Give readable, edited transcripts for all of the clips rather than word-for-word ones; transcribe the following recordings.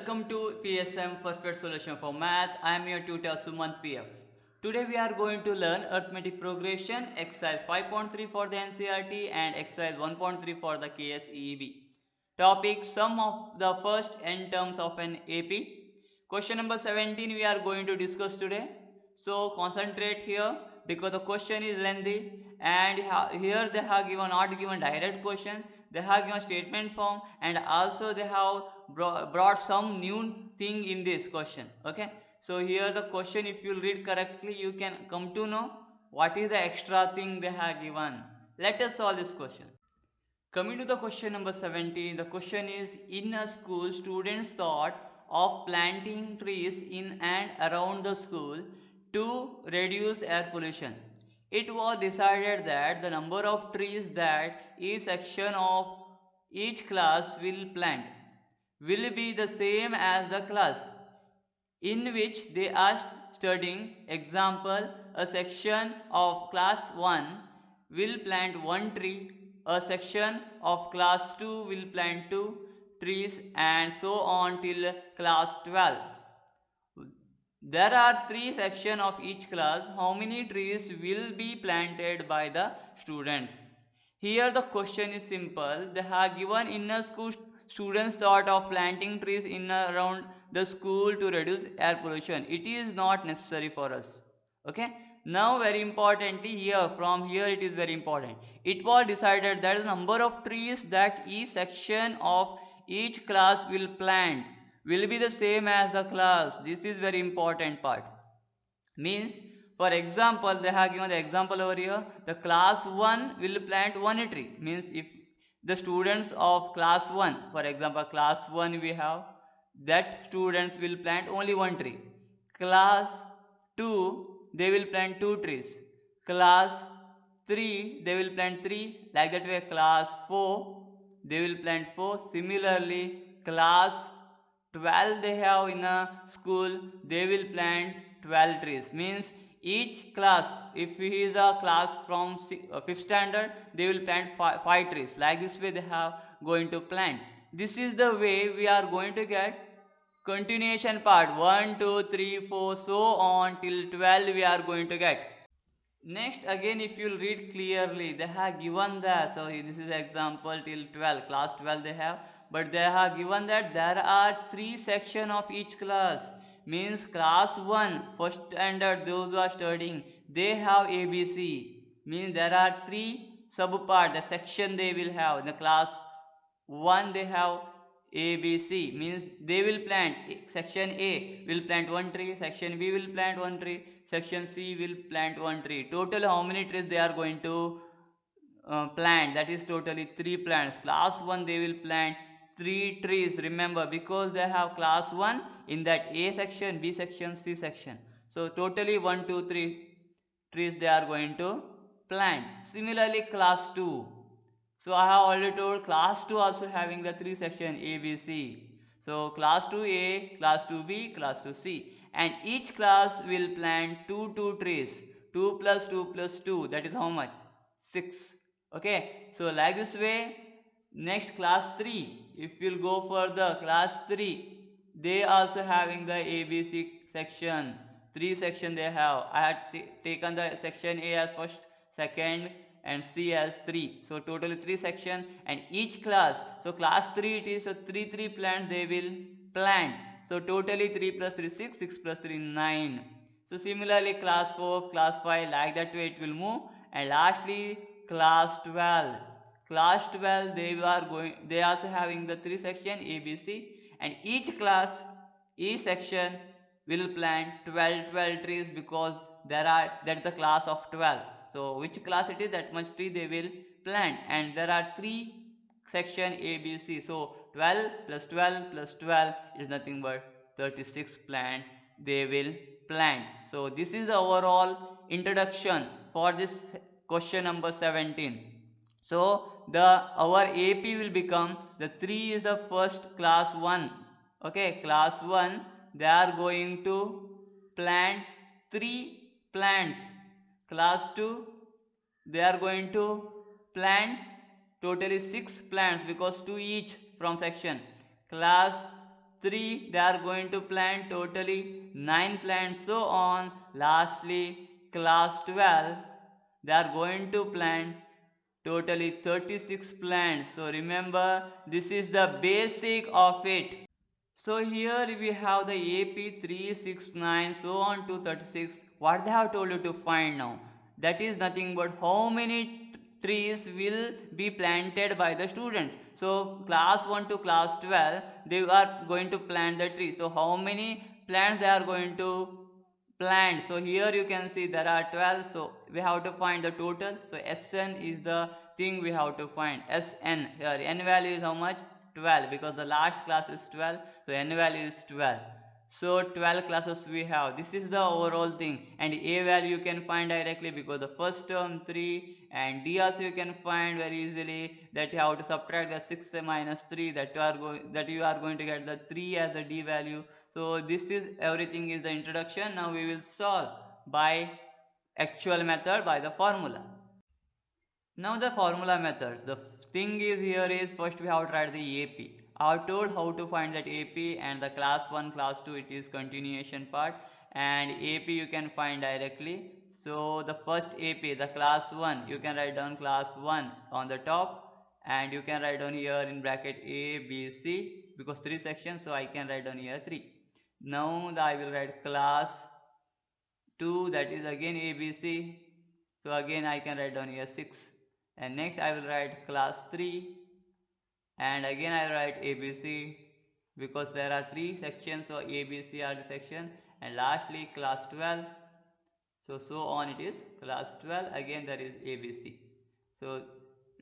Welcome to PSM Perfect Solution for Math. I am your tutor Sumant PF. Today we are going to learn Arithmetic Progression, exercise 5.3 for the NCERT and exercise 1.3 for the KSEEB. Topic: sum of the first n terms of an AP. Question number 17 we are going to discuss today. So concentrate here because the question is lengthy, and here they have given not given direct question, they have given statement form, and also they have brought some new thing in this question. Okay, so here the question, if you read correctly, you can come to know what is the extra thing they have given. Let us solve this question. Coming to the question number 17, the question is: in a school, students thought of planting trees in and around the school to reduce air pollution. It was decided that the number of trees that each section of each class will plant will be the same as the class in which they are studying. Example: a section of class 1 will plant one tree, a section of class 2 will plant two trees, and so on till class 12. There are three sections of each class. How many trees will be planted by the students? Here the question is simple. They have given in a school, students thought of planting trees in around the school to reduce air pollution. It is not necessary for us. Okay. Now very importantly, here from here it is very important. It was decided that the number of trees that each section of each class will plant will be the same as the class. This is very important part. Means, for example, they have given the example over here. The class 1 will plant one tree. Means if the students of class 1, for example, class 1 we have, that students will plant only one tree. Class 2 they will plant two trees. Class 3 they will plant three. Like that way, class 4 they will plant four. Similarly, class 12 they have in a school, they will plant 12 trees. Means each class, if he is a class from 5th standard, they will plant five trees. Like this way they have going to plant. This is the way we are going to get continuation part 1 2 3 4 so on till 12 we are going to get. Next, again, if you read clearly, they have given that. So this is example till 12, class 12 they have, but they have given that there are three sections of each class. Means class 1, first standard, those who are studying, they have ABC. Means there are three subpart, the section they will have. In the class 1 they have ABC. Means they will plant, section A will plant one tree, section B will plant one tree, section C will plant one tree. Total how many trees they are going to plant? That is totally three plants. Class 1 they will plant three trees. Remember, because they have class 1 in that A section, B section, C section. So totally 1 2 3 trees they are going to plant. Similarly, class 2. So I have already told class 2 also having the three section A, B, C. So class 2A, class 2B, class 2C. And each class will plant two trees. 2 plus 2 plus 2, that is how much? 6. Okay. So like this way, next class 3, if we'll go further, class 3, they also having the ABC section. Three section they have. I had taken the section A as first, second, and C as 3. So totally 3 section, and each class, so class 3 it is, so 3 plants they will plant. So totally 3 plus 3 6, 6 plus 3 9. So similarly class 4, class 5, like that way it will move. And lastly class 12. Class 12 they also having the 3 section A, B, C, and each class, each section will plant 12 trees, because that's the class of 12. So which class it is, that much tree they will plant, and there are three section A, B, C. So 12 plus 12 plus 12 is nothing but 36 plant they will plant. So this is the overall introduction for this question number 17. So our AP will become, the 3 is the first class 1. Okay, class 1 they are going to plant 3 plants. Class 2 they are going to plant totally 6 plants, because 2 each from section. Class 3 they are going to plant totally 9 plants, so on. Lastly, class 12 they are going to plant totally 36 plants. So remember, this is the basic of it. So here we have the AP 369 so on to 36. What they have told you to find now? That is nothing but how many trees will be planted by the students. So class 1 to class 12 they are going to plant the tree. So how many plants they are going to plant? So here you can see there are 12, so we have to find the total. So Sn is the thing we have to find. Sn, here n value is how much? 12, because the last class is 12, so n value is 12. So 12 classes we have. This is the overall thing, and a value you can find directly because the first term 3, and d also you can find very easily, that you have to subtract the 6 minus 3, that you are going to get the 3 as the d value. So this is everything is the introduction. Now we will solve by actual method, by the formula. Now the formula methods. The thing is here is first we have to write the AP. I have told how to find that AP, and the class 1, class 2 it is continuation part, and AP you can find directly. So the first AP, the class 1, you can write down class 1 on the top, and you can write down here in bracket A, B, C, because 3 sections, so I can write down here 3. Now I will write class 2, that is again A, B, C, so again I can write down here 6. And next I will write class 3, and again I will write ABC, because there are 3 sections, so ABC are the section. And lastly class 12, so on it is class 12, again there is ABC. So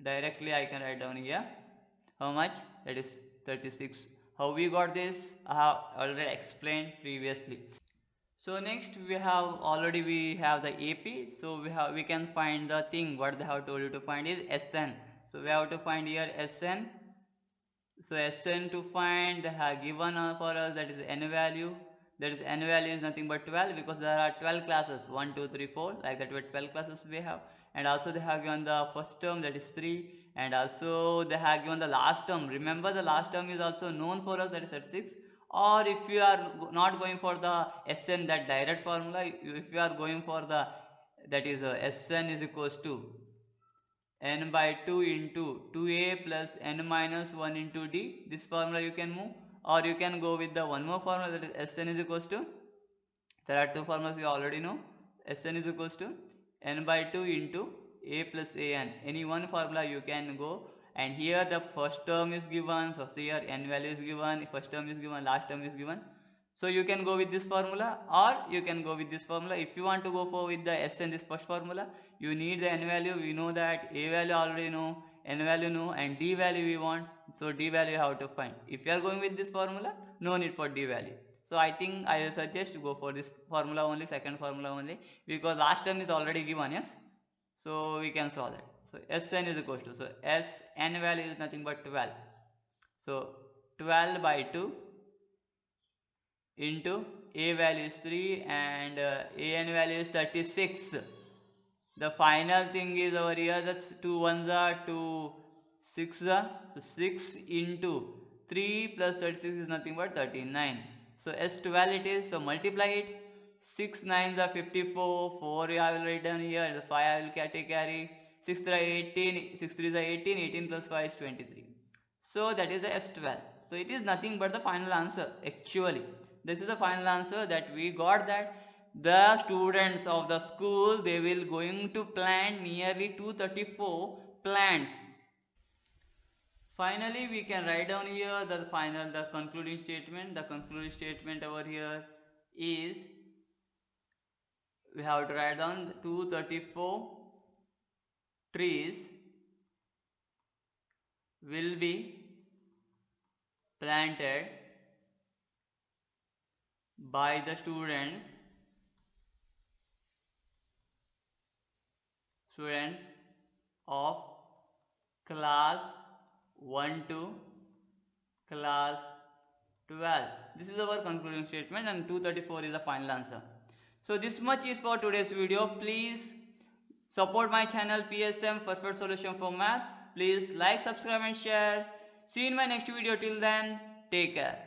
directly I can write down here how much, that is 36. How we got this I have already explained previously. So next we have the AP. So we can find the thing what they have told you to find is Sn. So we have to find here Sn. So Sn to find they have given for us, that is n value. That is n value is nothing but 12, because there are 12 classes, 1 2 3 4, like that, with 12 classes we have. And also they have given the first term, that is 3, and also they have given the last term. Remember, the last term is also known for us, that is at 6. Or if you are not going for the Sn, that direct formula, if you are going for the, that is Sn is equals to n by 2 into 2a plus n minus 1 into d, this formula you can move. Or you can go with the one more formula, that is Sn is equals to, there are 2 formulas you already know. Sn is equals to n by 2 into a plus an, any one formula you can go. And here the first term is given, so here n value is given, first term is given, last term is given. So you can go with this formula, or you can go with this formula. If you want to go for with the Sn, this first formula, you need the n value. We know that a value already know, n value know, and d value we want. So d value how to find. If you are going with this formula, no need for d value. So I think I suggest to go for this formula only, second formula only, because last term is already given, yes. So we can solve that. So Sn is equals to, so Sn value is nothing but 12. So 12 by 2 into a value is 3, and an value is 36. The final thing is over here, that's 2 ones are 2 6 are, so 6 into 3 plus 36 is nothing but 39. So S12 it is, so multiply it. 6 9s are 54, 4 I will write down here, 5 I will carry, 6 3 are 18, 6 3 are 18, 18 plus 5 is 23. So that is the S12. So it is nothing but the final answer. Actually, this is the final answer that we got, that the students of the school, they will going to plant nearly 234 plants. Finally, we can write down here the concluding statement. The concluding statement over here is, we have to write down 234 trees will be planted by the students of class 1 to class 12. This is our concluding statement, and 234 is the final answer. So this much is for today's video. Please support my channel PSM Perfect Solution for Math. Please like, subscribe and share. See you in my next video. Till then, take care.